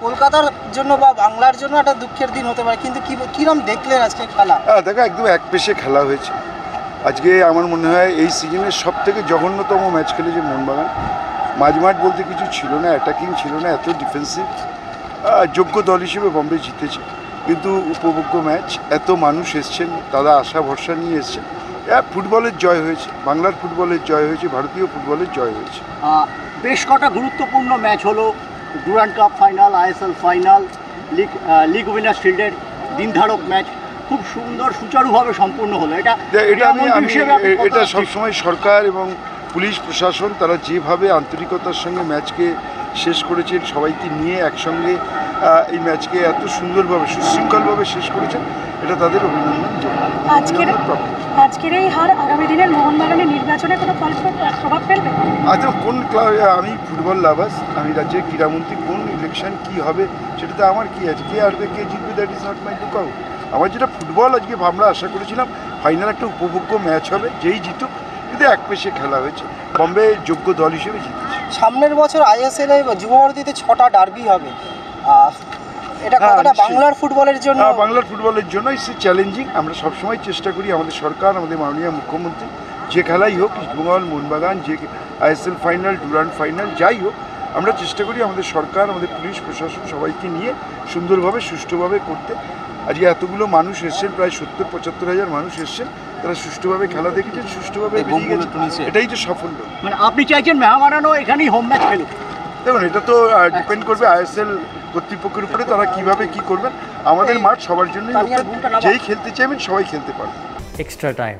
কলকাতার জন্য বা বাংলার জন্য একটা দুঃখের দিন হতে পারে, কিন্তু কিরম দেখলেন আজকে খেলা? দেখো একদম একপেশে খেলা হয়েছে আজকে। আমার মনে হয় এই সিজনের সব থেকে জঘন্যতম ম্যাচ খেলেছে মোহনবাগান। মাঝমাঠ বলতে কিছু ছিল না, অ্যাটাকিং ছিল না, এত ডিফেন্সিভ। যোগ্য দল হিসেবে বম্বে জিতেছে, কিন্তু উপভোগ্য ম্যাচ, এত মানুষ এসছেন, তারা আশা ভরসা নিয়ে এসছেন। ফুটবলের জয় হয়েছে, বাংলার ফুটবলের জয় হয়েছে, ভারতীয় ফুটবলের জয় হয়েছে। বেশ কটা গুরুত্বপূর্ণ ম্যাচ হলো, Durand cup final, ISL final, league winners শিল্ডের দিনধারক ম্যাচ খুব সুন্দর সুচারুভাবে সম্পূর্ণ হলো। এটা সবসময় সরকার এবং পুলিশ প্রশাসন তারা যেভাবে আন্তরিকতার সঙ্গে ম্যাচকে শেষ করেছেন, সবাইকে নিয়ে একসঙ্গে এই ম্যাচকে এত সুন্দরভাবে সুশৃঙ্খলভাবে শেষ করেছেন, এটা তাদের অভিনন্দন। আজকের এই হার আগামী দিনের মোহনবাগানের নির্বাচনে কোনো প্রভাব ফেলবে? আচ্ছা, কোন আমি ফুটবল লাভার্স, আমি রাজ্যের ক্রীড়ামন্ত্রী, কোন ইলেকশন কি হবে সেটাতে আমার কি আছে, কে আসবে কে জিতবে, that is not my look out. আমার যেটা ফুটবল, আজকে আমরা আশা করেছিলাম ফাইনাল একটা উপভোগ্য ম্যাচ হবে, যেই জিতুক, কিন্তু একপেশে খেলা হয়েছে, বম্বে যোগ্য দল হিসেবে জিতেছে। সামনের বছর আইএসএল যুব ভারতীতে 6টা ডার্বি হবে, এটা কতটা বাংলার ফুটবলের জন্য? বাংলার ফুটবলের জন্য ইটস চ্যালেঞ্জিং। আমরা সবসময় চেষ্টা করি, আমাদের সরকার, আমাদের মাননীয় মুখ্যমন্ত্রী, যে খেলাই হোক, ইস্টবেঙ্গল, মোহনবাগান, যে আইএসএল ফাইনাল, ডুরান্ড ফাইনাল, যাই হোক, আমরা চেষ্টা করি আমাদের সরকার, আমাদের পুলিশ প্রশাসন সবাইকে নিয়ে সুন্দরভাবে সুষ্ঠুভাবে করতে। আজকে এতগুলো মানুষ এসছেন, প্রায় 70-75 হাজার মানুষ এসছেন, তারা সুষ্ঠুভাবে খেলা দেখেছেন, সুষ্ঠুভাবে বেরিয়ে গেছে, এটাই তো সাফল্য। মানে আপনি চাইছেন মেহমানানো এখানেই হোম ম্যাচ খেলুক? দেখুন, এটা তো ডিপেন্ড করবে আইএসএল কর্তৃপক্ষের উপরে, তারা কিভাবে কি করবেন। আমাদের মাঠ সবার জন্যই, যেই খেলতে চাইবেন সবাই খেলতে পারবে। Extra time.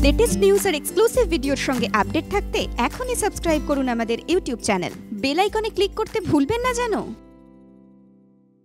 লেটেস্ট নিউজ আর এক্সক্লুসিভ ভিডিওর সঙ্গে আপডেট থাকতে এখনই সাবস্ক্রাইব করুন আমাদের ইউটিউব চ্যানেল। বেল আইকনে ক্লিক করতে ভুলবেন না যেন।